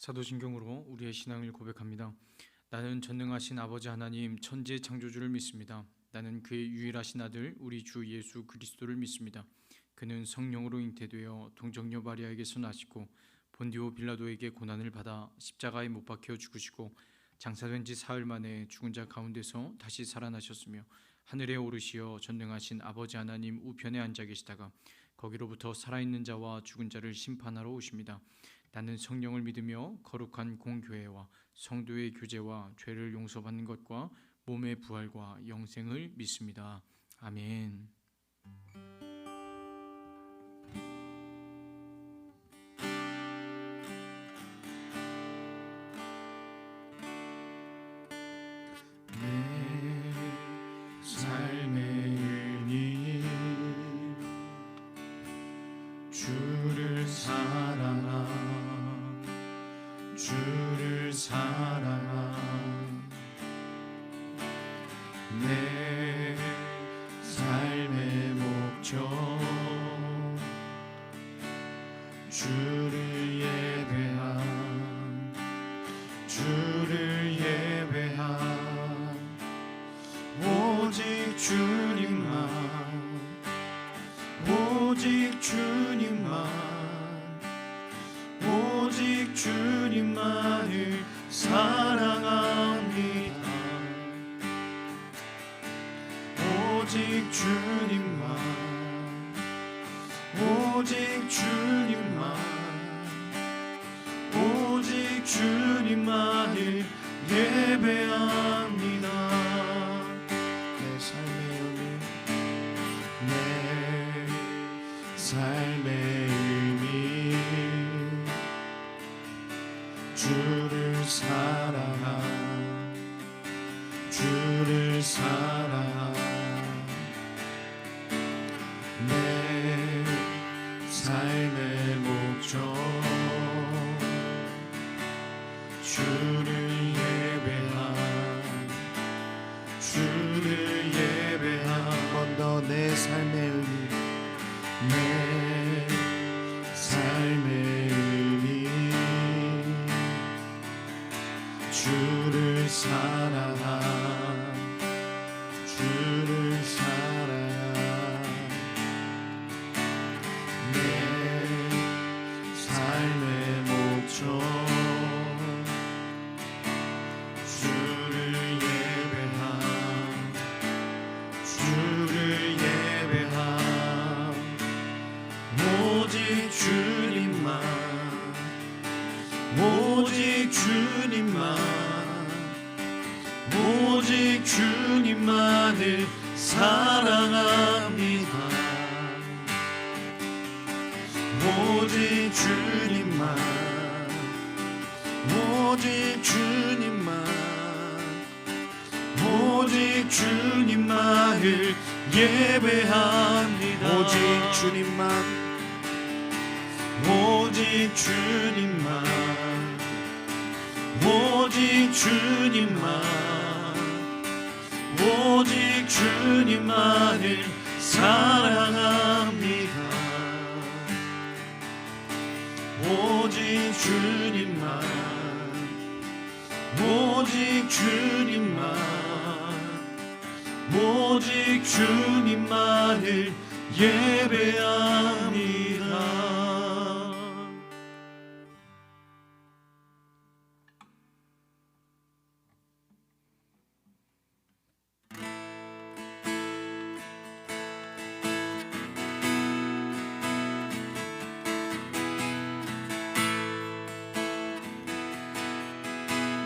사도신경으로 우리의 신앙을 고백합니다. 나는 전능하신 아버지 하나님 천지의 창조주를 믿습니다. 나는 그의 유일하신 아들 우리 주 예수 그리스도를 믿습니다. 그는 성령으로 잉태되어 동정녀 마리아에게서 나시고 본디오 빌라도에게 고난을 받아 십자가에 못 박혀 죽으시고 장사된 지 사흘 만에 죽은 자 가운데서 다시 살아나셨으며 하늘에 오르시어 전능하신 아버지 하나님 우편에 앉아 계시다가 거기로부터 살아있는 자와 죽은 자를 심판하러 오십니다. 나는 성령을 믿으며 거룩한 공교회와 성도의 교제와 죄를 용서받는 것과 몸의 부활과 영생을 믿습니다. 아멘. 내 삶의 의미 주를 사랑하 주를 사랑하 내 삶의 목적 주를 예배한 주를 예배한 오직 주님만 오직 주님만 오직 주님만을 사랑합니다. 오직 주님만 오직 주님만 오직 주님만을 예배합니다. 내 삶의 의미 내 삶의 의미 주를 사랑하 주를 사랑하 내 삶의 목적 주를 예배한 주를 예배한 한 번 더 내 삶의 의미 내 삶의 의미 주를 사랑하 주를 사랑하 내 삶의 목적 주를 예배한 주를 예배한 오직 주님만 오직 주님만 오직 주님만을 사랑합니다. 오직 주님만 오직 주님만 오직 주님만을 예배합니다. 오직 주님만 오직 주님만 오직 주님만 오직 주님만을 사랑합니다. 오직 주님만 오직 주님만 오직 주님만을 예배합니다.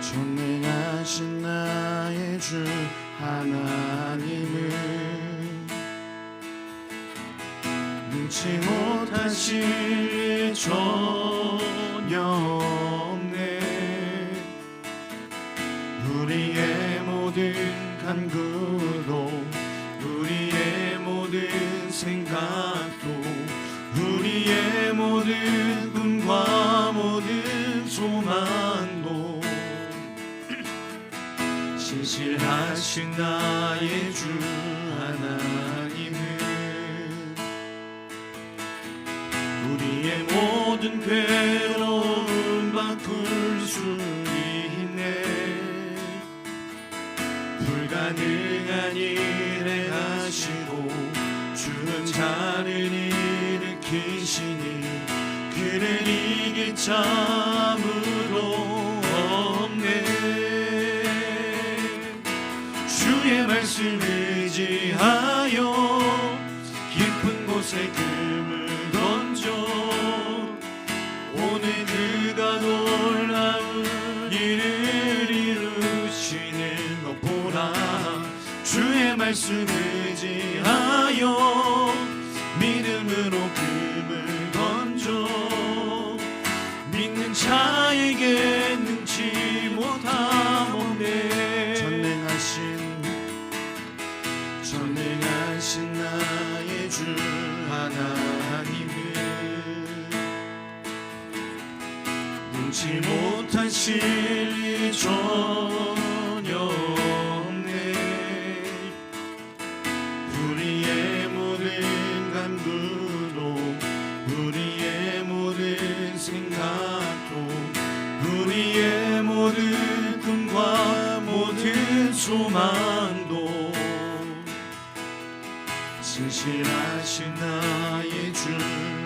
전능하신 나의 주 하나님을 능치 못하실 일 전혀 없네. 우리의 모든 간구도 우리의 모든 생각도 우리의 모든 꿈과 모든 소망도 신실하신 나의 주 하나님은 우리의 모든 괴로움 바꿀 수 있네. 불가능한 일을 하시고 죽은 자를 일으키시니 그를 이길 자 아무도 없네. 주의 말씀 의지하여 깊은 곳에 금을 던져 오늘 그가 놀라운 일을 이루시는 것 보라. 주의 말씀 의지하여 믿음으로 금을 던져 믿는 자에게 능치 못함 없네. 전능하신 나의 주 하나님은 능치 못하실 일 전혀 없네. 우리의 모든 간구도 우리의 모든 생각도 우리의 모든 꿈과 모든 소망도 신실하신 나의 주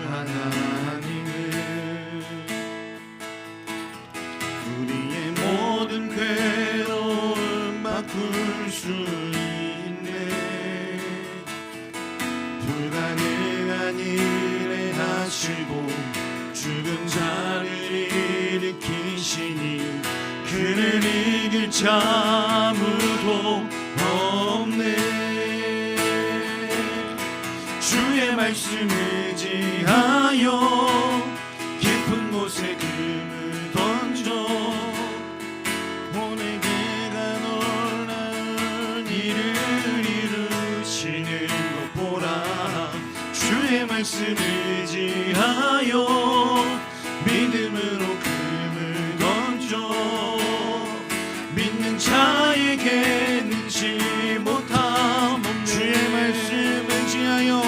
하나님은 우리의 모든 괴로움 바꿀 수 있네. 불가능한 일을 하시고 죽은 자를 일으키시니 그를 이길 자 아무도 없네. 주의 말씀 의지하여 깊은 곳에 금을 던져 오늘 그가 놀라운 일을 이루시는 것 보라. 주의 말씀 의지하여 믿음으로 금을 던져 믿는 자에게 능치 못함 없네. 주의 말씀 의지하여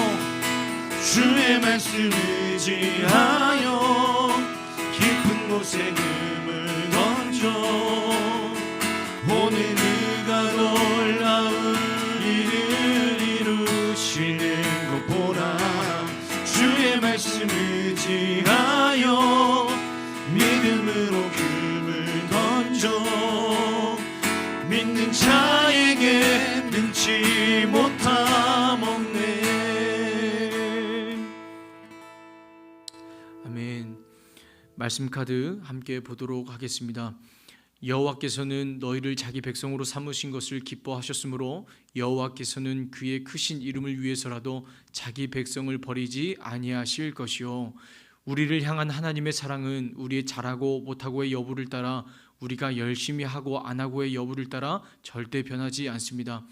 주의 말씀 의지하여 깊은 곳에 금을 던져 오늘 그가 놀라운 일을 이루시는 것 보라. 주의 말씀 의지하여 믿음으로 금을 던져 믿는 자에게 능치 못함 없네. 아멘. 말씀 카드 함께 보도록 하겠습니다. 여호와께서는 너희를 자기 백성으로 삼으신 것을 기뻐하셨으므로 여호와께서는 그의 크신 이름을 위해서라도 자기 백성을 버리지 아니하실 것이요. 우리를 향한 하나님의 사랑은 우리의 잘하고 못하고의 여부를 따라 우리가 열심히 하고 안 하고의 여부를 따라 절대 변하지 않습니다.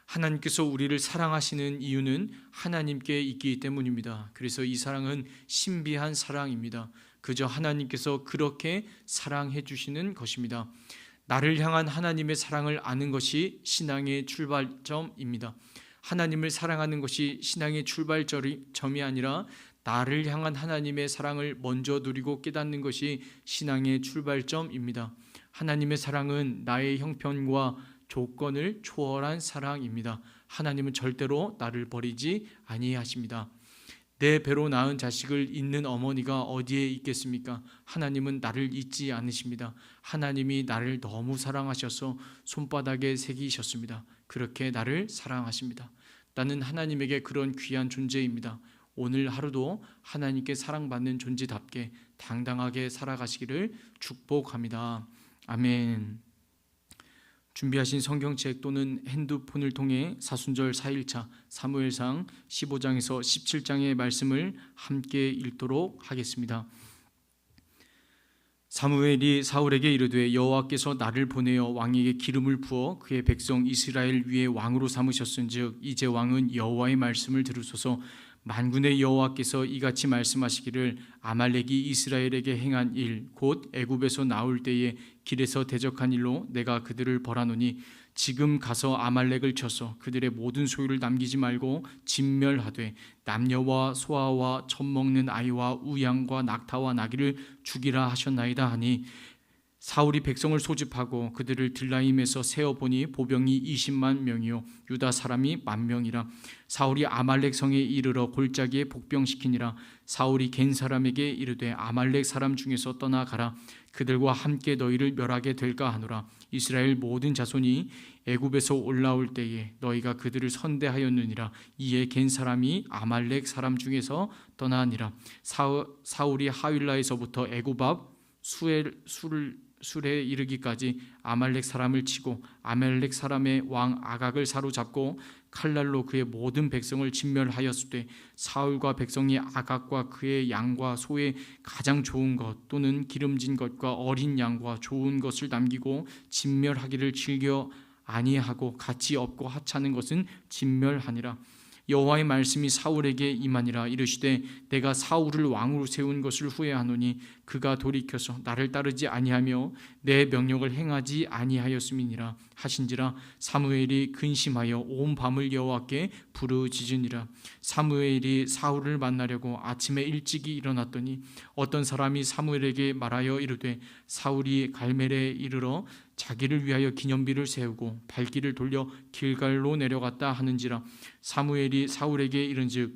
하나님께서 우리를 사랑하시는 이유는 하나님께 있기 때문입니다. 그래서 이 사랑은 신비한 사랑입니다. 그저 하나님께서 그렇게 사랑해 주시는 것입니다. 나를 향한 하나님의 사랑을 아는 것이 신앙의 출발점입니다. 하나님을 사랑하는 것이 신앙의 출발점이 아니라 나를 향한 하나님의 사랑을 먼저 누리고 깨닫는 것이 신앙의 출발점입니다. 하나님의 사랑은 나의 형편과 조건을 초월한 사랑입니다. 하나님은 절대로 나를 버리지 아니하십니다. 내 배로 낳은 자식을 잊는 어머니가 어디에 있겠습니까? 하나님은 나를 잊지 않으십니다. 하나님이 나를 너무 사랑하셔서 손바닥에 새기셨습니다. 그렇게 나를 사랑하십니다. 나는 하나님에게 그런 귀한 존재입니다. 오늘 하루도 하나님께 사랑받는 존재답게 당당하게 살아가시기를 축복합니다. 아멘. 준비하신 성경책 또는 핸드폰을 통해 사순절 4일차 사무엘상 15장에서 17장의 말씀을 함께 읽도록 하겠습니다. 사무엘이 사울에게 이르되 여호와께서 나를 보내어 왕에게 기름을 부어 그의 백성 이스라엘 위에 왕으로 삼으셨은즉 이제 왕은 여호와의 말씀을 들으소서. 만군의 여호와께서 이같이 말씀하시기를 아말렉이 이스라엘에게 행한 일 곧 애굽에서 나올 때에 길에서 대적한 일로 내가 그들을 벌하노니 지금 가서 아말렉을 쳐서 그들의 모든 소유를 남기지 말고 진멸하되 남녀와 소아와 젖먹는 아이와 우양과 낙타와 나귀를 죽이라 하셨나이다 하니 사울이 백성을 소집하고 그들을 들라임에서 세어보니 보병이 20만 명이요 유다 사람이 10,000명이라. 사울이 아말렉 성에 이르러 골짜기에 복병시키니라. 사울이 겐 사람에게 이르되 아말렉 사람 중에서 떠나가라. 그들과 함께 너희를 멸하게 될까 하노라. 이스라엘 모든 자손이 애굽에서 올라올 때에 너희가 그들을 선대하였느니라. 이에 겐 사람이 아말렉 사람 중에서 떠나니라. 사울이 하윌라에서부터 애굽 앞 술에 이르기까지 아말렉 사람을 치고 아말렉 사람의 왕 아각을 사로잡고 칼날로 그의 모든 백성을 진멸하였을 때 사울과 백성이 아각과 그의 양과 소의 가장 좋은 것 또는 기름진 것과 어린 양과 좋은 것을 남기고 진멸하기를 즐겨 아니하고 가치 없고 하찮은 것은 진멸하니라. 여호와의 말씀이 사울에게 임하니라. 이르시되 내가 사울을 왕으로 세운 것을 후회하노니 그가 돌이켜서 나를 따르지 아니하며 내 명령을 행하지 아니하였음이니라 하신지라. 사무엘이 근심하여 온 밤을 여호와께 부르짖으니라. 사무엘이 사울을 만나려고 아침에 일찍이 일어났더니 어떤 사람이 사무엘에게 말하여 이르되 사울이 갈멜에 이르러 자기를 위하여 기념비를 세우고 발길을 돌려 길갈로 내려갔다 하는지라. 사무엘이 사울에게 이른즉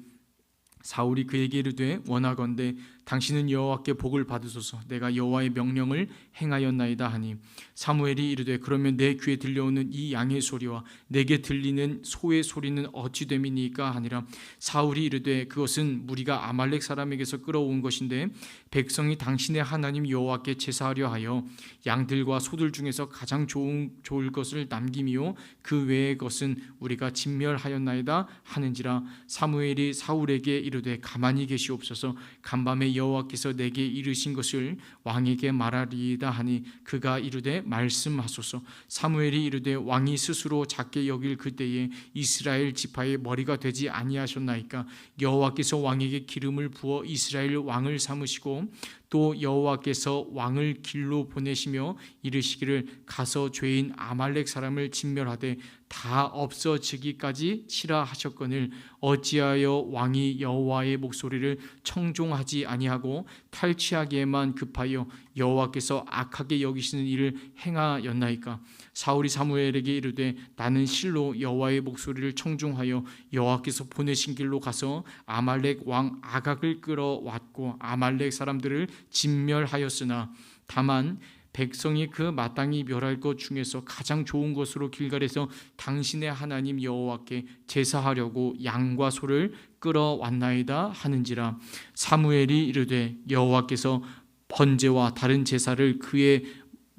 사울이 그에게 이르되 원하건대 당신은 여호와께 복을 받으소서. 내가 여호와의 명령을 행하였나이다 하니 사무엘이 이르되 그러면 내 귀에 들려오는 이 양의 소리와 내게 들리는 소의 소리는 어찌 됨이니까 하니라. 사울이 이르되 그것은 무리가 아말렉 사람에게서 끌어온 것인데 백성이 당신의 하나님 여호와께 제사하려 하여 양들과 소들 중에서 가장 좋을 것을 남김이요 그 외의 것은 우리가 진멸하였나이다 하는지라. 사무엘이 사울에게 이르되 가만히 계시옵소서. 간밤에 여호와께서 내게 이르신 것을 왕에게 말하리이다 하니 그가 이르되 말씀하소서. 사무엘이 이르되 왕이 스스로 작게 여길 그때에 이스라엘 지파의 머리가 되지 아니하셨나이까. 여호와께서 왕에게 기름을 부어 이스라엘 왕을 삼으시고 또 여호와께서 왕을 길로 보내시며 이르시기를 가서 죄인 아말렉 사람을 진멸하되 다 없어지기까지 치라 하셨거늘 어찌하여 왕이 여호와의 목소리를 청종하지 아니하고 탈취하기에만 급하여 여호와께서 악하게 여기시는 일을 행하였나이까. 사울이 사무엘에게 이르되 나는 실로 여호와의 목소리를 청종하여 여호와께서 보내신 길로 가서 아말렉 왕 아각을 끌어왔고 아말렉 사람들을 진멸하였으나 다만 백성이 그 마땅히 멸할 것 중에서 가장 좋은 것으로 길갈에서 당신의 하나님 여호와께 제사하려고 양과 소를 끌어왔나이다 하는지라. 사무엘이 이르되 여호와께서 번제와 다른 제사를 그의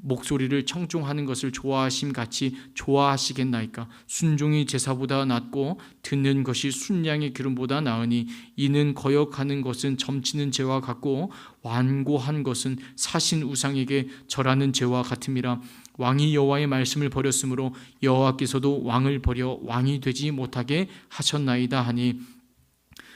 목소리를 청종하는 것을 좋아하심 같이 좋아하시겠나이까. 순종이 제사보다 낫고 듣는 것이 순양의 기름보다 나으니 이는 거역하는 것은 점치는 죄와 같고 완고한 것은 사신 우상에게 절하는 죄와 같음이라. 왕이 여호와의 말씀을 버렸으므로 여호와께서도 왕을 버려 왕이 되지 못하게 하셨나이다 하니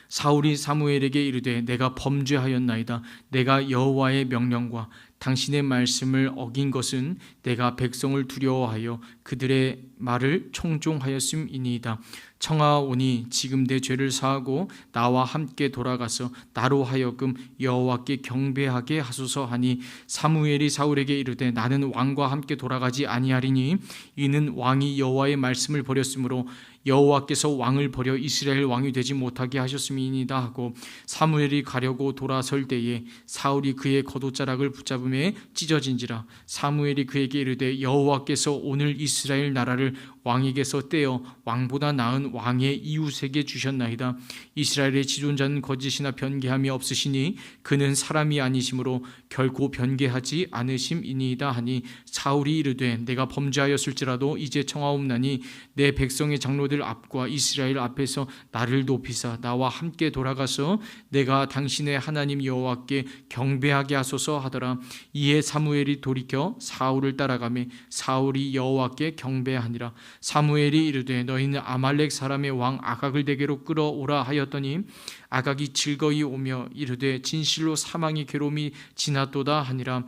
사울이 사무엘에게 이르되 내가 범죄하였나이다. 내가 여호와의 명령과 당신의 말씀을 어긴 것은 내가 백성을 두려워하여 그들의 말을 청종하였음이니이다. 청하오니 지금 내 죄를 사하고 나와 함께 돌아가서 나로 하여금 여호와께 경배하게 하소서 하니 사무엘이 사울에게 이르되 나는 왕과 함께 돌아가지 아니하리니 이는 왕이 여호와의 말씀을 버렸으므로 여호와께서 왕을 버려 이스라엘 왕이 되지 못하게 하셨음이니이다 하고 사무엘이 가려고 돌아설 때에 사울이 그의 겉옷자락을 붙잡음에 찢어진지라. 사무엘이 그에게 이르되 여호와께서 오늘 이스라엘 나라를 왕에게서 떼어 왕보다 나은 왕의 이웃에게 주셨나이다. 이스라엘의 지존자는 거짓이나 변개함이 없으시니 그는 사람이 아니시므로 결코 변개하지 않으심이니이다 하니 사울이 이르되 내가 범죄하였을지라도 이제 청하옵나니 내 백성의 장로들 앞과 이스라엘 앞에서 나를 높이사 나와 함께 돌아가서 내가 당신의 하나님 여호와께 경배하게 하소서 하더라. 이에 사무엘이 돌이켜 사울을 따라가매 사울이 여호와께 경배하니라. 사무엘이 이르되 너희는 아말렉 사람의 왕 아각을 내게로 끌어오라 하였더니 아각이 즐거이 오며 이르되 진실로 사망의 괴로움이 지났도다 하니라.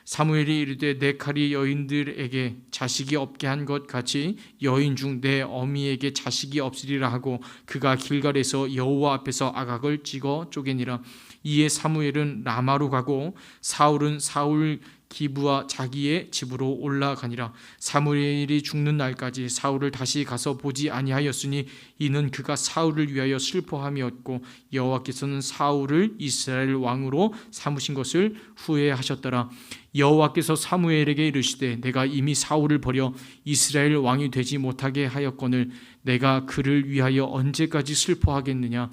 사무엘이 이르되 내 칼이 여인들에게 자식이 없게 한 것 같이 여인 중 내 어미에게 자식이 없으리라 하고 그가 길갈에서 여호와 앞에서 아각을 찍어 쪼개니라. 이에 사무엘은 라마로 가고 사울은 사울 기브와 자기의 집으로 올라가니라. 사무엘이 죽는 날까지 사울을 다시 가서 보지 아니하였으니 이는 그가 사울을 위하여 슬퍼함이었고 여호와께서는 사울을 이스라엘 왕으로 삼으신 것을 후회하셨더라. 여호와께서 사무엘에게 이르시되 내가 이미 사울을 버려 이스라엘 왕이 되지 못하게 하였거늘 내가 그를 위하여 언제까지 슬퍼하겠느냐.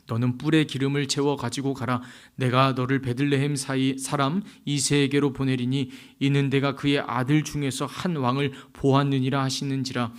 너는 뿔에 기름을 채워 가지고 가라. 내가 너를 베들레헴 사람 이새에게로 보내리니 이는 내가 그의 아들 중에서 한 왕을 보았느니라 하시는지라.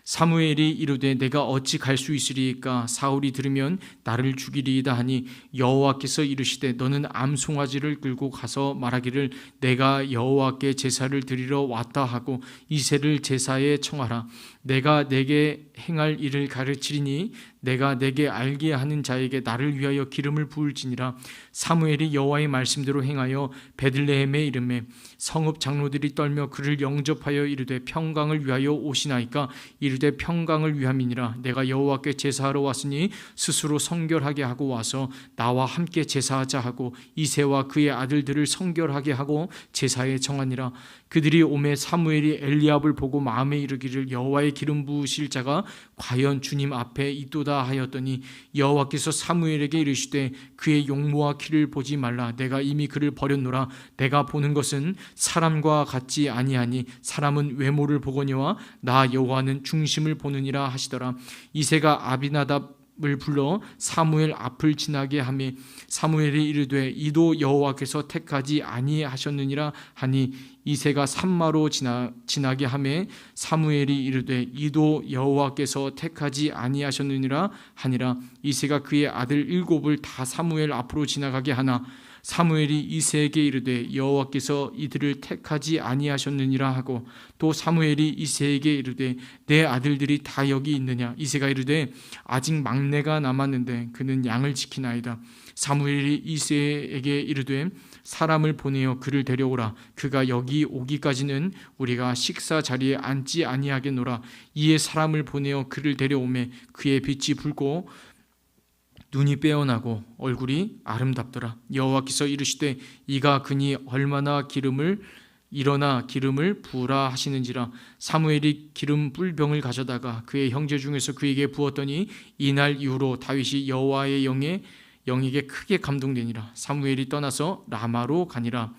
사무엘이 이르되 내가 어찌 갈 수 있으리이까. 사울이 들으면 나를 죽이리이다 하니 여호와께서 이르시되 너는 암송아지를 끌고 가서 말하기를 내가 여호와께 제사를 드리러 왔다 하고 이새를 제사에 청하라. 내가 내게 행할 일을 가르치리니 내가 내게 알게 하는 자에게 나를 위하여 기름을 부을지니라. 사무엘이 여호와의 말씀대로 행하여 베들레헴에 이르매 성읍 장로들이 떨며 그를 영접하여 이르되 평강을 위하여 오시나이까. 이르되 평강을 위함이니라. 내가 여호와께 제사하러 왔으니 스스로 성결하게 하고 와서 나와 함께 제사하자 하고 이새와 그의 아들들을 성결하게 하고 제사에 정하니라. 그들이 오매 사무엘이 엘리압을 보고 마음에 이르기를 여호와의 기름 부으실 자가 과연 주님 앞에 있도다 하였더니 여호와께서 사무엘에게 이르시되 그의 용모와 키를 보지 말라. 내가 이미 그를 버렸노라. 내가 보는 것은 사람과 같지 아니하니 사람은 외모를 보거니와 나 여호와는 중심을 보느니라 하시더라. 이새가 아비나답을 불러 사무엘 앞을 지나게 하매 사무엘이 이르되 이도 여호와께서 택하지 아니하셨느니라 하니 이새가 산마로 지나게 하매 사무엘이 이르되 이도 여호와께서 택하지 아니하셨느니라 하니라. 이새가 그의 아들 7을 다 사무엘 앞으로 지나가게 하나 사무엘이 이새에게 이르되 여호와께서 이들을 택하지 아니하셨느니라 하고 또 사무엘이 이새에게 이르되 내 아들들이 다 여기 있느냐. 이새가 이르되 아직 막내가 남았는데 그는 양을 지키나이다. 사무엘이 이새에게 이르되 사람을 보내어 그를 데려오라. 그가 여기 오기까지는 우리가 식사 자리에 앉지 아니하겠노라. 이에 사람을 보내어 그를 데려오매 그의 빛이 붉고 눈이 빼어나고 얼굴이 아름답더라. 여호와께서 이르시되 이가 그니 얼마나 일어나 기름을 부으라 하시는지라. 사무엘이 기름 뿔병을 가져다가 그의 형제 중에서 그에게 부었더니 이날 이후로 다윗이 여호와의 영에게 크게 감동되니라. 사무엘이 떠나서 라마로 가니라.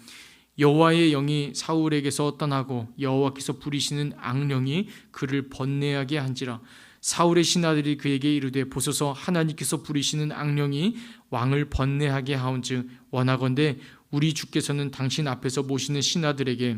여호와의 영이 사울에게서 떠나고 여호와께서 부리시는 악령이 그를 번뇌하게 한지라. 사울의 신하들이 그에게 이르되 보소서 하나님께서 부리시는 악령이 왕을 번뇌하게 하온즉 원하건대 우리 주께서는 당신 앞에서 모시는 신하들에게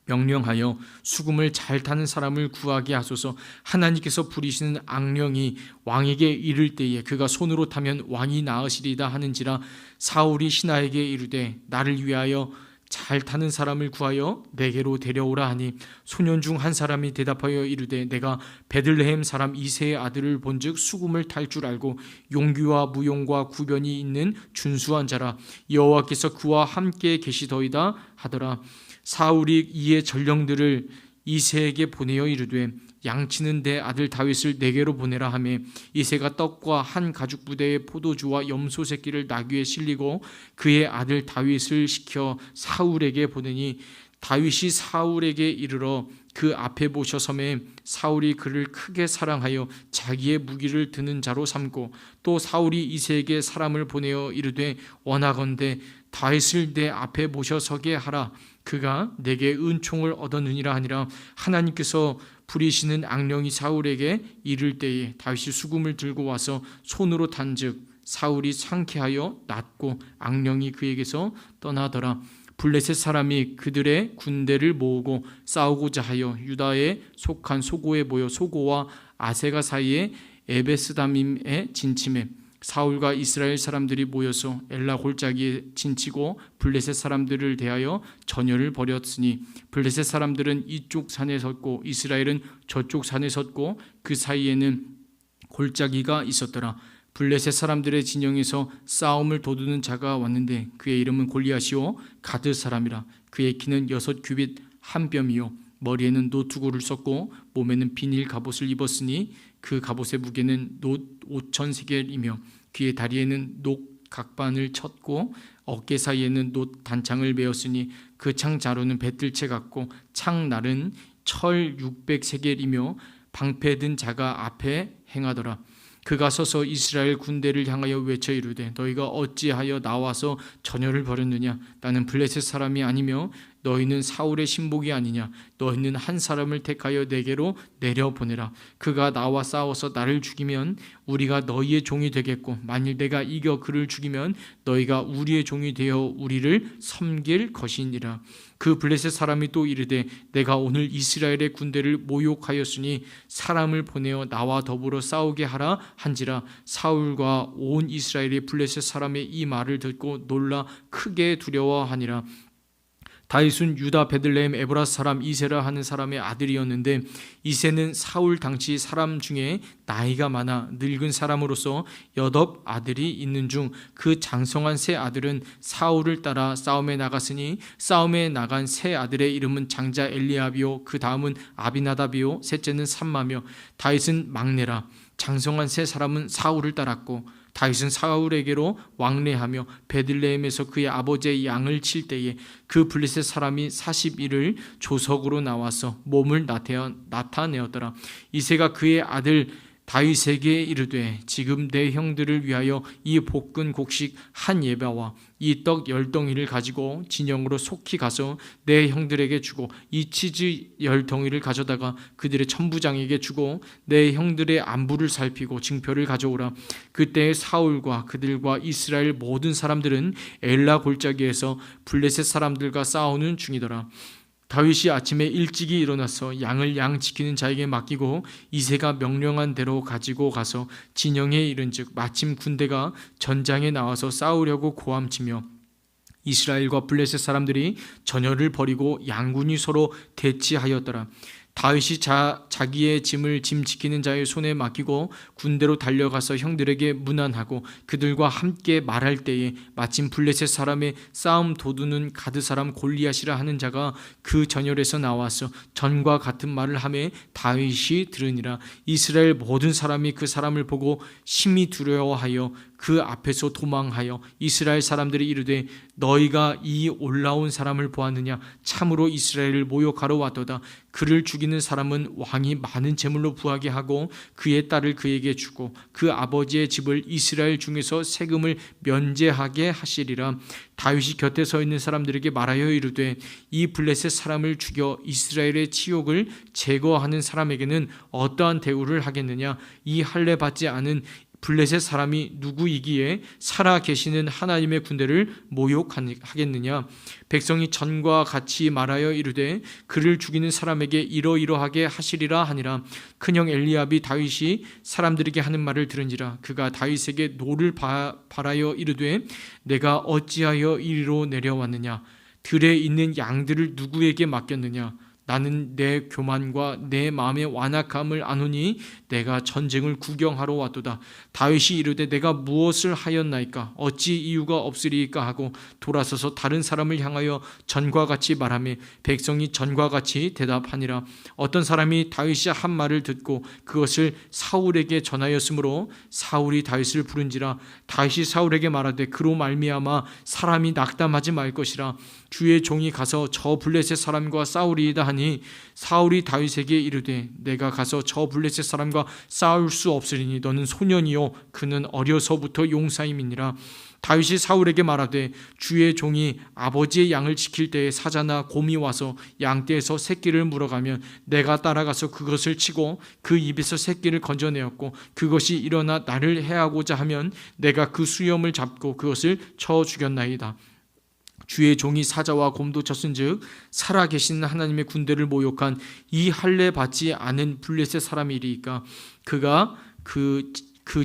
명령하여 수금을 잘 타는 사람을 구하게 하소서. 하나님께서 부리시는 악령이 왕에게 이를 때에 그가 손으로 타면 왕이 나으시리다 하는지라. 사울이 신하에게 이르되 나를 위하여 잘 타는 사람을 구하여 내게로 데려오라 하니 소년 중 한 사람이 대답하여 이르되 내가 베들레헴 사람 이새의 아들을 본즉 수금을 탈 줄 알고 용기와 무용과 구변이 있는 준수한 자라. 여호와께서 그와 함께 계시더이다 하더라. 사울이 이에 전령들을 이새에게 보내어 이르되 양치는 내 아들 다윗을 내게로 보내라 하매 이새가 떡과 한 가죽 부대의 포도주와 염소 새끼를 나귀에 실리고 그의 아들 다윗을 시켜 사울에게 보내니 다윗이 사울에게 이르러 그 앞에 모셔 서매 사울이 그를 크게 사랑하여 자기의 무기를 드는 자로 삼고 또 사울이 이새에게 사람을 보내어 이르되 원하건대 다윗을 내 앞에 모셔 서게 하라. 그가 내게 은총을 얻었느니라 하니라. 하나님께서 부리시는 악령이 사울에게 이를 때에 다윗이 수금을 들고 와서 손으로 탄즉 사울이 상쾌하여 낫고 악령이 그에게서 떠나더라. 블레셋 사람이 그들의 군대를 모으고 싸우고자 하여 유다에 속한 소고에 모여 소고와 아세가 사이에 에베스다밈에 진침해 사울과 이스라엘 사람들이 모여서 엘라 골짜기에 진치고 블레셋 사람들을 대하여 전열을 벌였으니 블레셋 사람들은 이쪽 산에 섰고 이스라엘은 저쪽 산에 섰고 그 사이에는 골짜기가 있었더라. 블레셋 사람들의 진영에서 싸움을 도두는 자가 왔는데 그의 이름은 골리앗이요 가드 사람이라. 그의 키는 6규빗 한 뼘이요 머리에는 노투구를 썼고 몸에는 비닐 갑옷을 입었으니 그 갑옷의 무게는 놋 5,000세겔이며 그의 다리에는 녹 각반을 쳤고 어깨 사이에는 놋 단창을 메었으니 그 창 자루는 배틀채 같고 창 날은 철 600세겔이며 방패 든 자가 앞에 행하더라. 그가 서서 이스라엘 군대를 향하여 외쳐 이르되 너희가 어찌하여 나와서 전열을 벌였느냐? 나는 블레셋 사람이 아니며 너희는 사울의 신복이 아니냐? 너희는 한 사람을 택하여 내게로 내려보내라. 그가 나와 싸워서 나를 죽이면 우리가 너희의 종이 되겠고 만일 내가 이겨 그를 죽이면 너희가 우리의 종이 되어 우리를 섬길 것이니라. 그 블레셋 사람이 또 이르되 내가 오늘 이스라엘의 군대를 모욕하였으니 사람을 보내어 나와 더불어 싸우게 하라 한지라. 사울과 온 이스라엘이 블레셋 사람의 이 말을 듣고 놀라 크게 두려워하니라. 다윗은 유다 베들레헴 에브라 사람 이세라 하는 사람의 아들이었는데 이세는 사울 당시 사람 중에 나이가 많아 늙은 사람으로서 8 아들이 있는 중 그 장성한 세 아들은 사울을 따라 싸움에 나갔으니 싸움에 나간 세 아들의 이름은 장자 엘리압이요 그 다음은 아비나답이요 셋째는 삼마며 다윗은 막내라. 장성한 세 사람은 사울을 따랐고 다윗은 사울에게로 왕래하며 베들레헴에서 그의 아버지의 양을 칠 때에 그 블레셋 사람이 40일을 조석으로 나와서 몸을 나타내었더라. 이새가 그의 아들 다윗에게 이르되 지금 내 형들을 위하여 이 볶은 곡식 한 예배와 이 떡 10덩이를 가지고 진영으로 속히 가서 내 형들에게 주고 이 치즈 10덩이를 가져다가 그들의 천부장에게 주고 내 형들의 안부를 살피고 징표를 가져오라. 그때 사울과 그들과 이스라엘 모든 사람들은 엘라 골짜기에서 블레셋 사람들과 싸우는 중이더라. 다윗이 아침에 일찍이 일어나서 양을 양 지키는 자에게 맡기고 이새가 명령한 대로 가지고 가서 진영에 이른즉 마침 군대가 전장에 나와서 싸우려고 고함치며 이스라엘과 블레셋 사람들이 전열을 벌이고 양군이 서로 대치하였더라. 다윗이 자기의 짐을 짐 지키는 자의 손에 맡기고 군대로 달려가서 형들에게 문안하고 그들과 함께 말할 때에 마침 블레셋 사람의 싸움 도두는 가드 사람 골리앗이라 하는 자가 그 전열에서 나와서 전과 같은 말을 하매 다윗이 들으니라. 이스라엘 모든 사람이 그 사람을 보고 심히 두려워하여 그 앞에서 도망하여 이스라엘 사람들이 이르되 너희가 이 올라온 사람을 보았느냐? 참으로 이스라엘을 모욕하러 왔도다. 그를 죽이는 사람은 왕이 많은 재물로 부하게 하고 그의 딸을 그에게 주고 그 아버지의 집을 이스라엘 중에서 세금을 면제하게 하시리라. 다윗이 곁에 서 있는 사람들에게 말하여 이르되 이 블레셋 사람을 죽여 이스라엘의 치욕을 제거하는 사람에게는 어떠한 대우를 하겠느냐? 이 할례 받지 않은 블레셋 사람이 누구이기에 살아 계시는 하나님의 군대를 모욕하겠느냐? 백성이 전과 같이 말하여 이르되 그를 죽이는 사람에게 이러이러하게 하시리라 하니라. 큰형 엘리압이 다윗이 사람들에게 하는 말을 들은지라. 그가 다윗에게 노를 바라여 이르되 내가 어찌하여 이리로 내려왔느냐? 들에 있는 양들을 누구에게 맡겼느냐? 나는 내 교만과 내 마음의 완악함을 아노니 내가 전쟁을 구경하러 왔도다. 다윗이 이르되 내가 무엇을 하였나이까? 어찌 이유가 없으리이까 하고 돌아서서 다른 사람을 향하여 전과 같이 말하며 백성이 전과 같이 대답하니라. 어떤 사람이 다윗이 한 말을 듣고 그것을 사울에게 전하였으므로 사울이 다윗을 부른지라. 다윗이 사울에게 말하되 그로 말미암아 사람이 낙담하지 말 것이라. 주의 종이 가서 저 블레셋 사람과 싸우리이다 하니 사울이 다윗에게 이르되 내가 가서 저 블레셋 사람과 싸울 수 없으리니 너는 소년이요 그는 어려서부터 용사임이니라. 다윗이 사울에게 말하되 주의 종이 아버지의 양을 지킬 때에 사자나 곰이 와서 양떼에서 새끼를 물어가면 내가 따라가서 그것을 치고 그 입에서 새끼를 건져내었고 그것이 일어나 나를 해하고자 하면 내가 그 수염을 잡고 그것을 쳐 죽였나이다. 주의 종이 사자와 곰도 쳤은즉 살아계신 하나님의 군대를 모욕한 이 할례 받지 않은 블레셋 사람이리이까 그가 그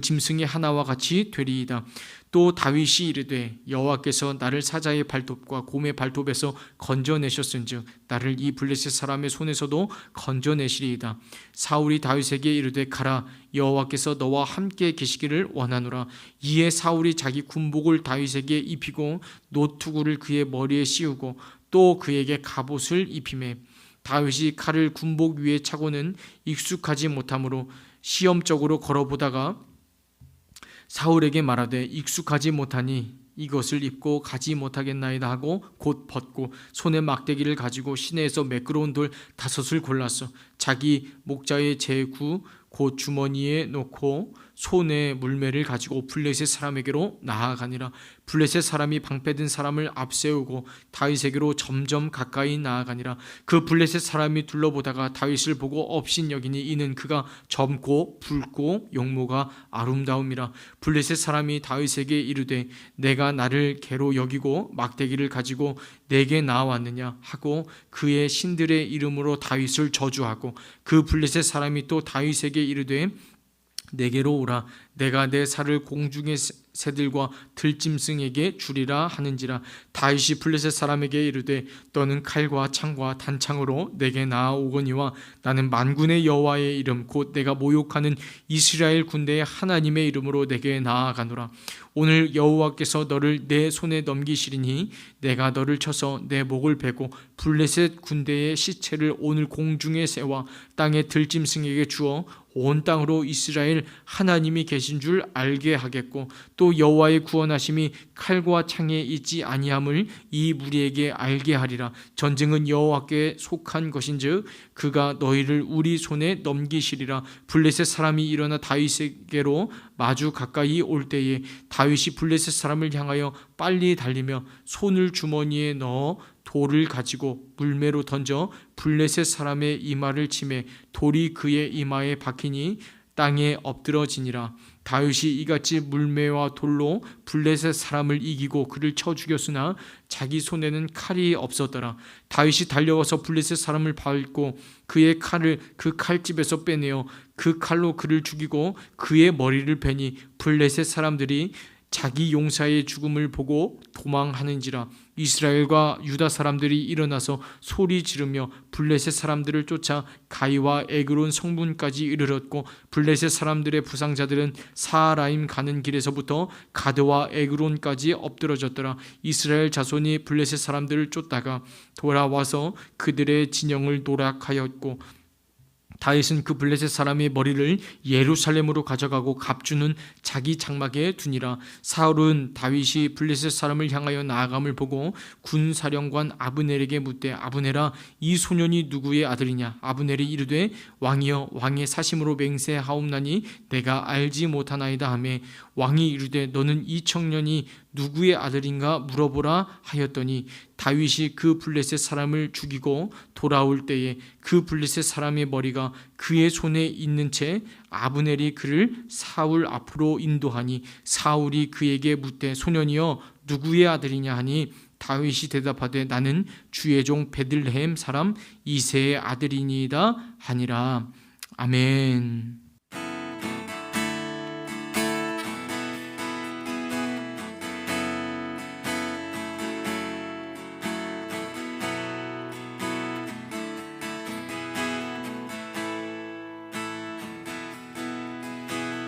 짐승의 하나와 같이 되리이다. 또 다윗이 이르되 여호와께서 나를 사자의 발톱과 곰의 발톱에서 건져내셨은즉 나를 이 블레셋 사람의 손에서도 건져내시리이다. 사울이 다윗에게 이르되 가라 여호와께서 너와 함께 계시기를 원하노라. 이에 사울이 자기 군복을 다윗에게 입히고 노투구를 그의 머리에 씌우고 또 그에게 갑옷을 입히매 다윗이 칼을 군복 위에 차고는 익숙하지 못하므로 시험적으로 걸어보다가 사울에게 말하되 익숙하지 못하니 이것을 입고 가지 못하겠나이다 하고 곧 벗고 손에 막대기를 가지고 시내에서 매끄러운 돌 5을 골랐어. 자기 목자의 제구 곧 주머니에 넣고 손에 물매를 가지고 블레셋 사람에게로 나아가니라. 블레셋 사람이 방패든 사람을 앞세우고 다윗에게로 점점 가까이 나아가니라. 그 블레셋 사람이 둘러보다가 다윗을 보고 업신여기니 이는 그가 젊고 붉고 용모가 아름다움이라. 블레셋 사람이 다윗에게 이르되 내가 나를 개로 여기고 막대기를 가지고 내게 나왔느냐 하고 그의 신들의 이름으로 다윗을 저주하고 그 블레셋 사람이 또 다윗에게 이르되 내게로 오라. 내가 내 살을 공중의 새들과 들짐승에게 주리라 하는지라. 다윗이 블레셋 사람에게 이르되 너는 칼과 창과 단창으로 내게 나아오거니와 나는 만군의 여호와의 이름 곧 내가 모욕하는 이스라엘 군대의 하나님의 이름으로 내게 나아가노라. 오늘 여호와께서 너를 내 손에 넘기시리니 내가 너를 쳐서 내 목을 베고 블레셋 군대의 시체를 오늘 공중의 새와 땅의 들짐승에게 주어 온 땅으로 이스라엘 하나님이 계신 줄 알게 하겠고 또 여호와의 구원하심이 칼과 창에 있지 아니함을 이 무리에게 알게 하리라. 전쟁은 여호와께 속한 것인즉 그가 너희를 우리 손에 넘기시리라. 블레셋 사람이 일어나 다윗에게로 마주 가까이 올 때에 다윗이 블레셋 사람을 향하여 빨리 달리며 손을 주머니에 넣어 돌을 가지고 물매로 던져 블레셋 사람의 이마를 치매 돌이 그의 이마에 박히니 땅에 엎드러지니라. 다윗이 이같이 물매와 돌로 블레셋 사람을 이기고 그를 쳐 죽였으나 자기 손에는 칼이 없었더라. 다윗이 달려와서 블레셋 사람을 밟고 그의 칼을 그 칼집에서 빼내어 그 칼로 그를 죽이고 그의 머리를 베니 블레셋 사람들이 자기 용사의 죽음을 보고 도망하는지라. 이스라엘과 유다 사람들이 일어나서 소리 지르며 블레셋 사람들을 쫓아 가이와 에그론 성문까지 이르렀고 블레셋 사람들의 부상자들은 사라임 가는 길에서부터 가드와 에그론까지 엎드러졌더라. 이스라엘 자손이 블레셋 사람들을 쫓다가 돌아와서 그들의 진영을 노략하였고 다윗은 그 블레셋 사람의 머리를 예루살렘으로 가져가고 갑주는 자기 장막에 두니라. 사울은 다윗이 블레셋 사람을 향하여 나아감을 보고 군사령관 아브넬에게 묻되 아브넬아 이 소년이 누구의 아들이냐. 아브넬이 이르되 왕이여 왕의 사심으로 맹세하옵나니 내가 알지 못하나이다 하매 왕이 이르되 너는 이 청년이 누구의 아들인가 물어보라 하였더니 다윗이 그 블레셋 사람을 죽이고 돌아올 때에 그 블레셋 사람의 머리가 그의 손에 있는 채 아브넬이 그를 사울 앞으로 인도하니 사울이 그에게 묻되 소년이여 누구의 아들이냐 하니 다윗이 대답하되 나는 주의 종 베들레헴 사람 이새의 아들이니이다 하니라. 아멘.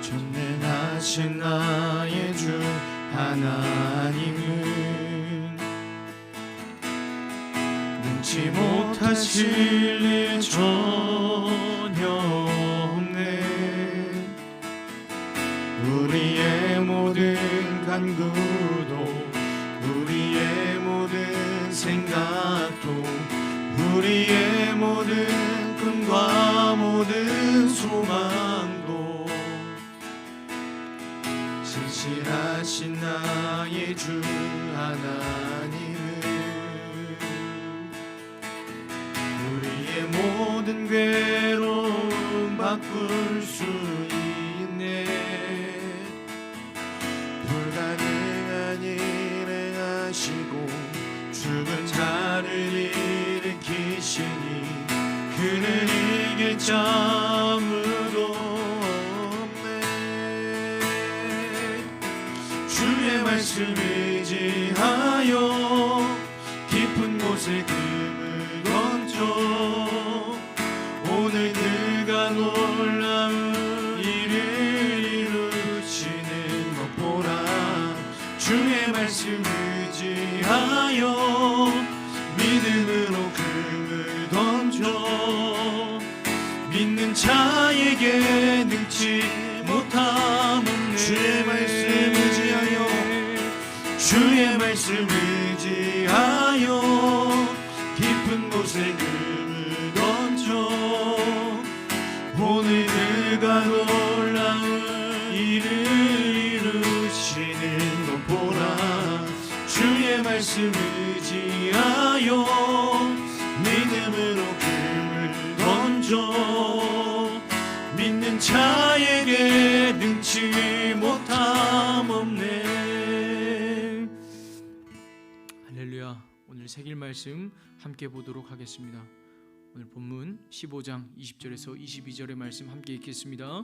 전능하신 나의 주 하나님은 능치 못하실 일 전혀 없네. 우리의 모든 간구도 우리의 모든 생각도 우리의 모든 꿈과 모든 소망도 신실하신 나의 주 하나님은 우리의 모든 괴로움 바꿀 수 있네. 불가능한 일을 하시고 죽은 자를 일으키시니 그는 이길 자 아무도 없네. 주의 말씀 의지하여 깊은 곳에 금을 던져 오늘 그가 놀라운 일을 이루시는 것 보라. 주의 말씀 의지하여 믿음으로 금을 던져 믿는 자에게 능치 못함 없네. 주의 말씀 말씀 의지하여 믿음으로 금을 던져 믿는 자에게 능치 못함 없네. 할렐루야. 오늘 새길 말씀 함께 보도록 하겠습니다. 오늘 본문 15장 20절에서 22절의 말씀 함께 읽겠습니다.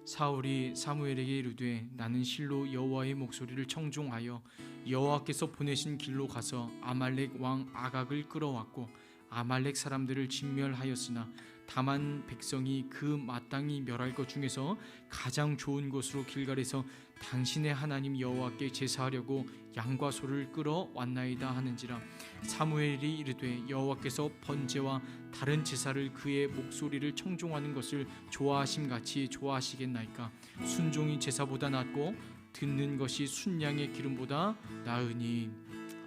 사울이 사무엘에게 이르되 나는 실로 여호와의 목소리를 청종하여 여호와께서 보내신 길로 가서 아말렉 왕 아각을 끌어왔고 아말렉 사람들을 진멸하였으나 다만 백성이 그 마땅히 멸할 것 중에서 가장 좋은 곳으로 길갈에서 당신의 하나님 여호와께 제사하려고 양과 소를 끌어왔나이다 하는지라. 사무엘이 이르되 여호와께서 번제와 다른 제사를 그의 목소리를 청종하는 것을 좋아하심같이 좋아하시겠나이까. 순종이 제사보다 낫고 듣는 것이 순양의 기름보다 나으니.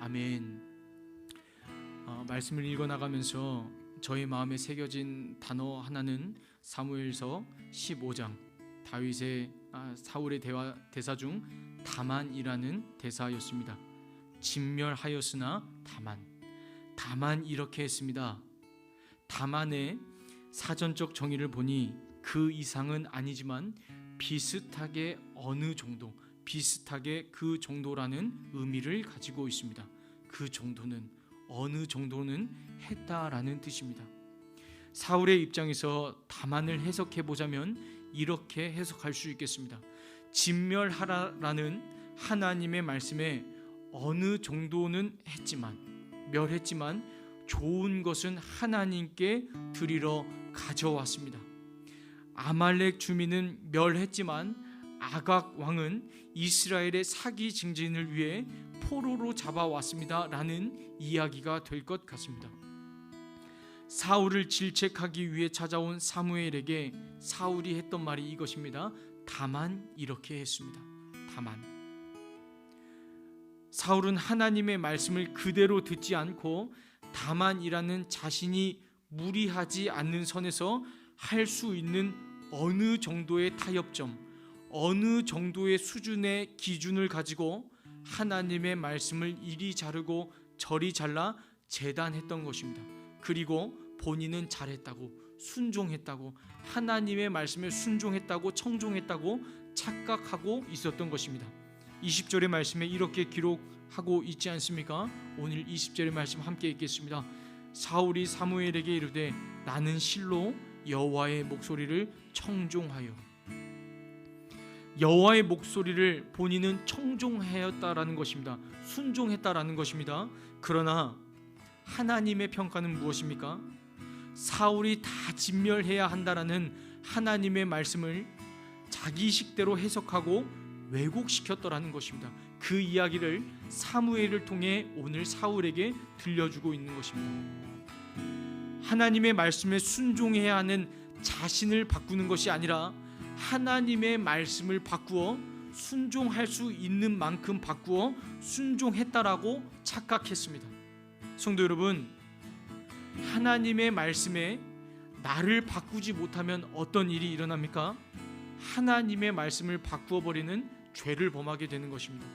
아멘. 말씀을 읽어나가면서 저의 마음에 새겨진 단어 하나는 사무엘서 15장 다윗의 사울의 대사 중 다만이라는 대사였습니다. 진멸하였으나 다만 이렇게 했습니다. 다만의 사전적 정의를 보니 그 이상은 아니지만 비슷하게 어느 정도, 비슷하게 그 정도라는 의미를 가지고 있습니다. 그 정도는, 어느 정도는 했다라는 뜻입니다. 사울의 입장에서 다만을 해석해 보자면 이렇게 해석할 수 있겠습니다. 진멸하라라는 하나님의 말씀에 어느 정도는 했지만, 멸했지만 좋은 것은 하나님께 드리러 가져왔습니다. 아말렉 주민은 멸했지만 아각 왕은 이스라엘의 사기 증진을 위해 포로로 잡아왔습니다 라는 이야기가 될 것 같습니다. 사울을 질책하기 위해 찾아온 사무엘에게 사울이 했던 말이 이것입니다. 다만 이렇게 했습니다. 다만. 사울은 하나님의 말씀을 그대로 듣지 않고 다만이라는 자신이 무리하지 않는 선에서 할 수 있는 어느 정도의 타협점, 어느 정도의 수준의 기준을 가지고 하나님의 말씀을 이리 자르고 저리 잘라 재단했던 것입니다. 그리고 본인은 잘했다고, 순종했다고, 하나님의 말씀에 순종했다고, 청종했다고 착각하고 있었던 것입니다. 20절의 말씀에 이렇게 기록하고 있지 않습니까? 오늘 20절의 말씀 함께 읽겠습니다. 사울이 사무엘에게 이르되 나는 실로 여호와의 목소리를 청종하여. 여호와의 목소리를 본인은 청종하였다라는 것입니다. 순종했다라는 것입니다. 그러나 하나님의 평가는 무엇입니까? 사울이 다 진멸해야 한다라는 하나님의 말씀을 자기 식대로 해석하고 왜곡시켰더라는 것입니다. 그 이야기를 사무엘을 통해 오늘 사울에게 들려주고 있는 것입니다. 하나님의 말씀에 순종해야 하는 자신을 바꾸는 것이 아니라 하나님의 말씀을 바꾸어 순종할 수 있는 만큼 바꾸어 순종했다라고 착각했습니다. 성도 여러분, 하나님의 말씀에 나를 바꾸지 못하면 어떤 일이 일어납니까? 하나님의 말씀을 바꾸어 버리는 죄를 범하게 되는 것입니다.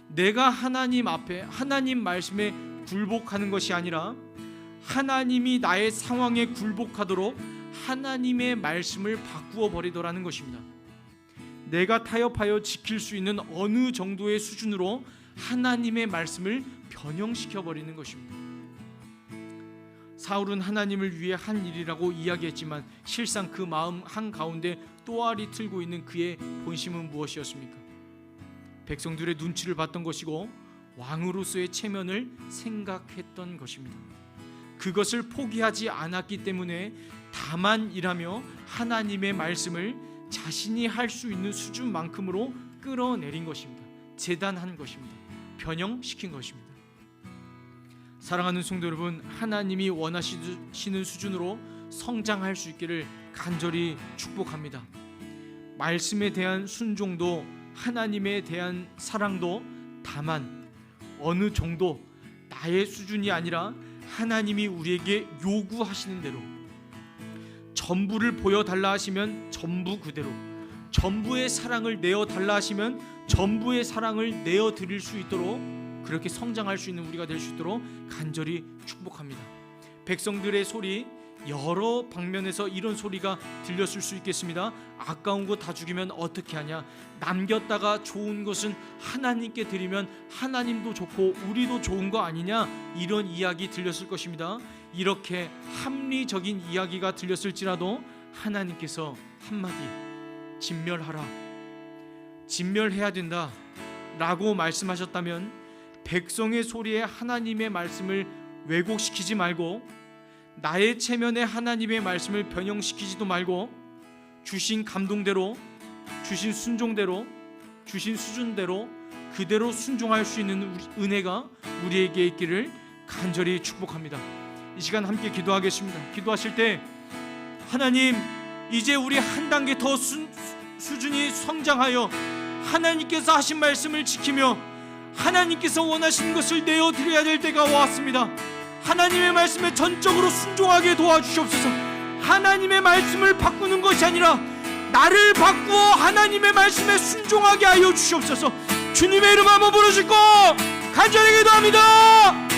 내가 하나님 앞에 하나님 말씀에 굴복하는 것이 아니라 하나님이 나의 상황에 굴복하도록 하나님의 말씀을 바꾸어 버리더라는 것입니다. 내가 타협하여 지킬 수 있는 어느 정도의 수준으로 하나님의 말씀을 변형시켜 버리는 것입니다. 사울은 하나님을 위해 한 일이라고 이야기했지만 실상 그 마음 한가운데 또알이 틀고 있는 그의 본심은 무엇이었습니까? 백성들의 눈치를 봤던 것이고 왕으로서의 체면을 생각했던 것입니다. 그것을 포기하지 않았기 때문에 다만이라며 하나님의 말씀을 자신이 할 수 있는 수준만큼으로 끌어내린 것입니다. 재단한 것입니다. 변형시킨 것입니다. 사랑하는 성도 여러분, 하나님이 원하시는 수준으로 성장할 수 있기를 간절히 축복합니다. 말씀에 대한 순종도 하나님에 대한 사랑도 다만 어느 정도 나의 수준이 아니라 하나님이 우리에게 요구하시는 대로 전부를 보여달라 하시면 전부 그대로, 전부의 사랑을 내어달라 하시면 전부의 사랑을 내어드릴 수 있도록 그렇게 성장할 수 있는 우리가 될 수 있도록 간절히 축복합니다. 백성들의 소리, 여러 방면에서 이런 소리가 들렸을 수 있겠습니다. 아까운 거 다 죽이면 어떻게 하냐, 남겼다가 좋은 것은 하나님께 드리면 하나님도 좋고 우리도 좋은 거 아니냐, 이런 이야기 들렸을 것입니다. 이렇게 합리적인 이야기가 들렸을지라도 하나님께서 한마디, 진멸하라, 진멸해야 된다 라고 말씀하셨다면, 백성의 소리에 하나님의 말씀을 왜곡시키지 말고 나의 체면에 하나님의 말씀을 변형시키지도 말고 주신 감동대로, 주신 순종대로, 주신 수준대로 그대로 순종할 수 있는 은혜가 우리에게 있기를 간절히 축복합니다. 이 시간 함께 기도하겠습니다. 기도하실 때 하나님, 이제 우리 한 단계 더 수준이 성장하여 하나님께서 하신 말씀을 지키며 하나님께서 원하시는 것을 내어드려야 될 때가 왔습니다. 하나님의 말씀에 전적으로 순종하게 도와주시옵소서. 하나님의 말씀을 바꾸는 것이 아니라 나를 바꾸어 하나님의 말씀에 순종하게 하여 주시옵소서. 주님의 이름 한번 부르시고 간절히 기도합니다.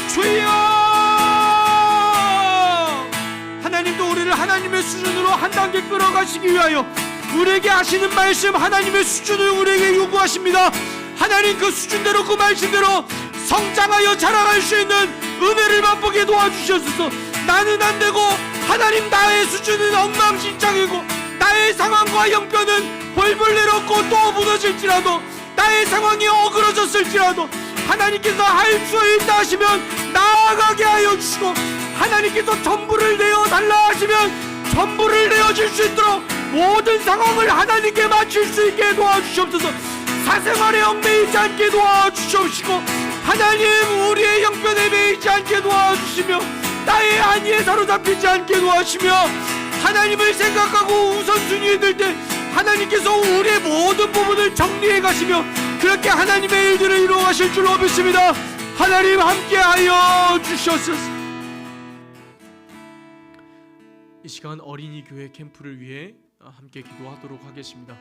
주여, 하나님도 우리를 하나님의 수준으로 한 단계 끌어가시기 위하여 우리에게 하시는 말씀, 하나님의 수준을 우리에게 요구하십니다. 하나님, 그 수준대로, 그 말씀대로 성장하여 자라갈 수 있는 은혜를 맛보게 도와주셔서, 나는 안 되고 하나님, 나의 수준은 엉망진창이고 나의 상황과 형편은 벌벌 내렸고 또 무너질지라도, 나의 상황이 어그러졌을지라도 하나님께서 할 수 있다 하시면 나아가게 하여 주시고, 하나님께서 전부를 내어달라 하시면 전부를 내어줄 수 있도록 모든 상황을 하나님께 맞출 수 있게 도와주시옵소서. 사생활에 얽매이지 않게 도와주시옵시고, 하나님, 우리의 형편에 매이지 않게 도와주시며 나의 안위에 사로잡히지 않게 도와주시며, 하나님을 생각하고 우선순위에 들 때 하나님께서 우리의 모든 부분을 정리해 가시며 그렇게 하나님의 일들을 이루어 가실 줄로 믿습니다. 하나님, 함께하여 주시옵소서. 이 시간 어린이 교회 캠프를 위해 함께 기도하도록 하겠습니다.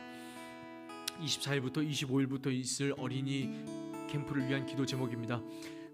24일부터 25일부터 있을 어린이 캠프를 위한 기도 제목입니다.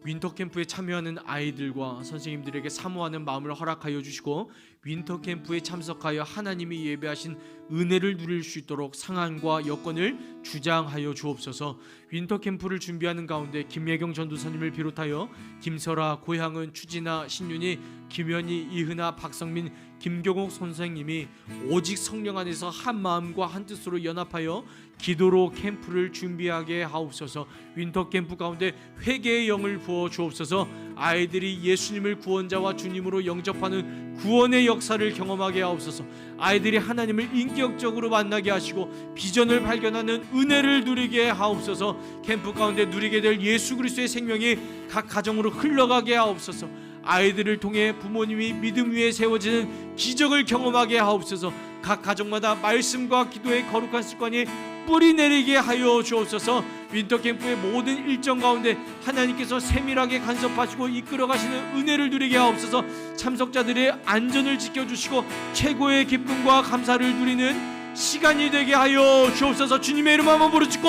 윈터 캠프에 참여하는 아이들과 선생님들에게 사모하는 마음을 허락하여 주시고, 윈터 캠프에 참석하여 하나님이 예배하신 은혜를 누릴 수 있도록 상황과 여건을 주장하여 주옵소서. 윈터 캠프를 준비하는 가운데 김예경 전도사님을 비롯하여 김설아, 고향은, 추진아, 신윤이, 김현희, 이은아, 박성민, 김경옥 선생님이 오직 성령 안에서 한 마음과 한 뜻으로 연합하여 기도로 캠프를 준비하게 하옵소서. 윈터 캠프 가운데 회개의 영을 부어 주옵소서. 아이들이 예수님을 구원자와 주님으로 영접하는 구원의 역사를 경험하게 하옵소서. 아이들이 하나님을 인격적으로 만나게 하시고 비전을 발견하는 은혜를 누리게 하옵소서. 캠프 가운데 누리게 될 예수 그리스도의 생명이 각 가정으로 흘러가게 하옵소서. 아이들을 통해 부모님이 믿음 위에 세워지는 기적을 경험하게 하옵소서. 각 가정마다 말씀과 기도의 거룩한 습관이 뿌리 내리게 하여 주옵소서. 윈터캠프의 모든 일정 가운데 하나님께서 세밀하게 간섭하시고 이끌어가시는 은혜를 누리게 하옵소서. 참석자들의 안전을 지켜주시고 최고의 기쁨과 감사를 누리는 시간이 되게 하여 주옵소서. 주님의 이름 한번 부르짖고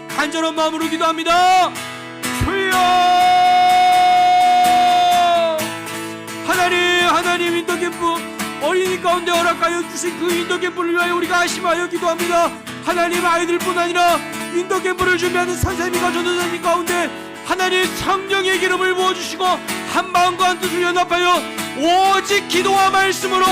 간절한 마음으로 기도합니다. 주여, 하나님, 윈터캠프 어린이 가운데 허락하여 주신 그 윈터캠프를 위하여 우리가 안심하여 기도합니다. 하나님, 아이들뿐 아니라 윈터캠프를 준비하는 선생님과 전도사님 가운데 하나님 성령의 기름을 부어주시고 한 마음과 한 뜻을 연합하여 오직 기도와 말씀으로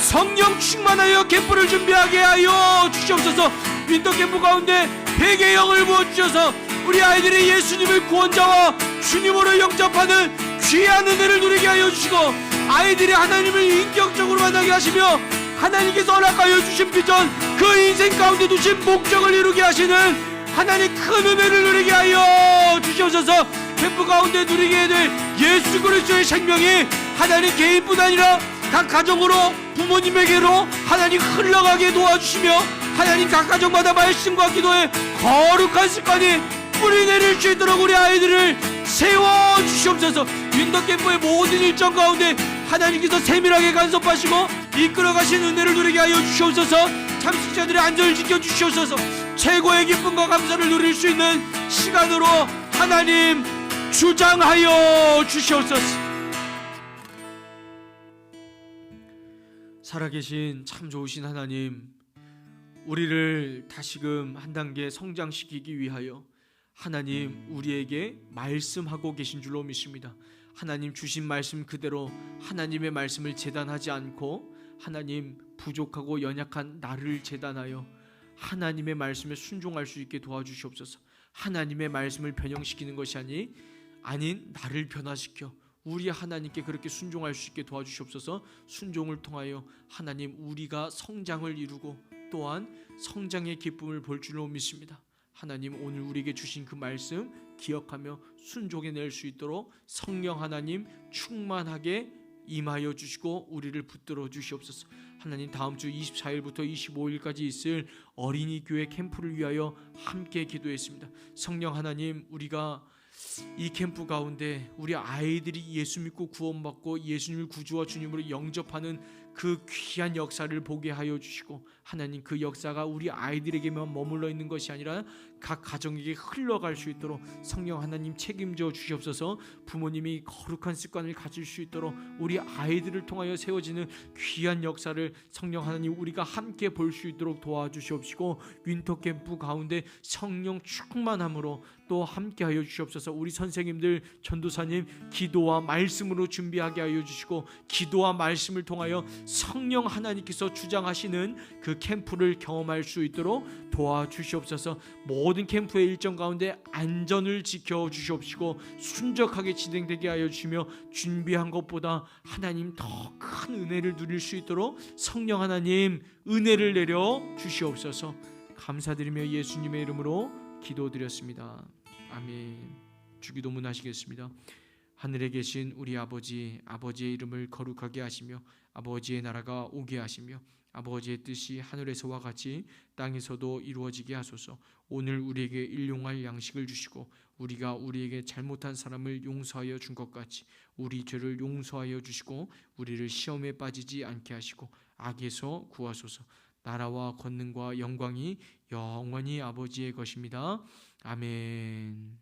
성령 충만하여 캠프를 준비하게 하여 주시옵소서. 윈터캠프 가운데 회개의 영을 부어주셔서 우리 아이들이 예수님을 구원자와 주님으로 영접하는 귀한 은혜를 누리게 하여 주시고, 아이들이 하나님을 인격적으로 만나게 하시며 하나님께서 허락하여 주신 비전, 그 인생 가운데 두신 목적을 이루게 하시는 하나님 큰 은혜를 누리게 하여 주시옵소서. 캠프 가운데 누리게 될 예수 그리스도의 생명이 하나님 개인뿐 아니라 각 가정으로, 부모님에게로 하나님 흘러가게 도와주시며 하나님 각 가정마다 말씀과 기도에 거룩한 습관이 뿌리 내릴 수 있도록 우리 아이들을 세워주시옵소서. 윈터캠프의 모든 일정 가운데 하나님께서 세밀하게 간섭하시고 이끌어가신 은혜를 누리게 하여 주시옵소서. 참석자들의 안전을 지켜주시옵소서. 최고의 기쁨과 감사를 누릴 수 있는 시간으로 하나님 주장하여 주시옵소서. 살아계신 참 좋으신 하나님, 우리를 다시금 한 단계 성장시키기 위하여 하나님 우리에게 말씀하고 계신 줄로 믿습니다. 하나님 주신 말씀 그대로 하나님의 말씀을 재단하지 않고 하나님 부족하고 연약한 나를 재단하여 하나님의 말씀에 순종할 수 있게 도와주시옵소서. 하나님의 말씀을 변형시키는 것이 아닌 나를 변화시켜 우리 하나님께 그렇게 순종할 수 있게 도와주시옵소서. 순종을 통하여 하나님 우리가 성장을 이루고 또한 성장의 기쁨을 볼 줄로 믿습니다. 하나님 오늘 우리에게 주신 그 말씀 기억하며 순종해낼 수 있도록 성령 하나님 충만하게 임하여 주시고 우리를 붙들어 주시옵소서. 하나님 다음 주 24일부터 25일까지 있을 어린이 교회 캠프를 위하여 함께 기도했습니다. 성령 하나님, 우리가 이 캠프 가운데 우리 아이들이 예수 믿고 구원받고 예수님을 구주와 주님으로 영접하는 그 귀한 역사를 보게 하여 주시고, 하나님 그 역사가 우리 아이들에게만 머물러 있는 것이 아니라 각 가정에게 흘러갈 수 있도록 성령 하나님 책임져 주시옵소서. 부모님이 거룩한 습관을 가질 수 있도록 우리 아이들을 통하여 세워지는 귀한 역사를 성령 하나님 우리가 함께 볼 수 있도록 도와주시옵시고, 윈터 캠프 가운데 성령 충만함으로 또 함께 하여 주시옵소서. 우리 선생님들, 전도사님 기도와 말씀으로 준비하게 하여 주시고, 기도와 말씀을 통하여 성령 하나님께서 주장하시는 그 캠프를 경험할 수 있도록 도와주시옵소서. 모든 캠프의 일정 가운데 안전을 지켜주시옵시고 순적하게 진행되게 하여 주시며, 준비한 것보다 하나님 더 큰 은혜를 누릴 수 있도록 성령 하나님 은혜를 내려 주시옵소서. 감사드리며 예수님의 이름으로 기도드렸습니다. 아멘. 주기도문 하시겠습니다. 하늘에 계신 우리 아버지, 아버지의 이름을 거룩하게 하시며 아버지의 나라가 오게 하시며 아버지의 뜻이 하늘에서와 같이 땅에서도 이루어지게 하소서. 오늘 우리에게 일용할 양식을 주시고 우리가 우리에게 잘못한 사람을 용서하여 준 것 같이 우리 죄를 용서하여 주시고 우리를 시험에 빠지지 않게 하시고 악에서 구하소서. 나라와 권능과 영광이 영원히 아버지의 것입니다. 아멘.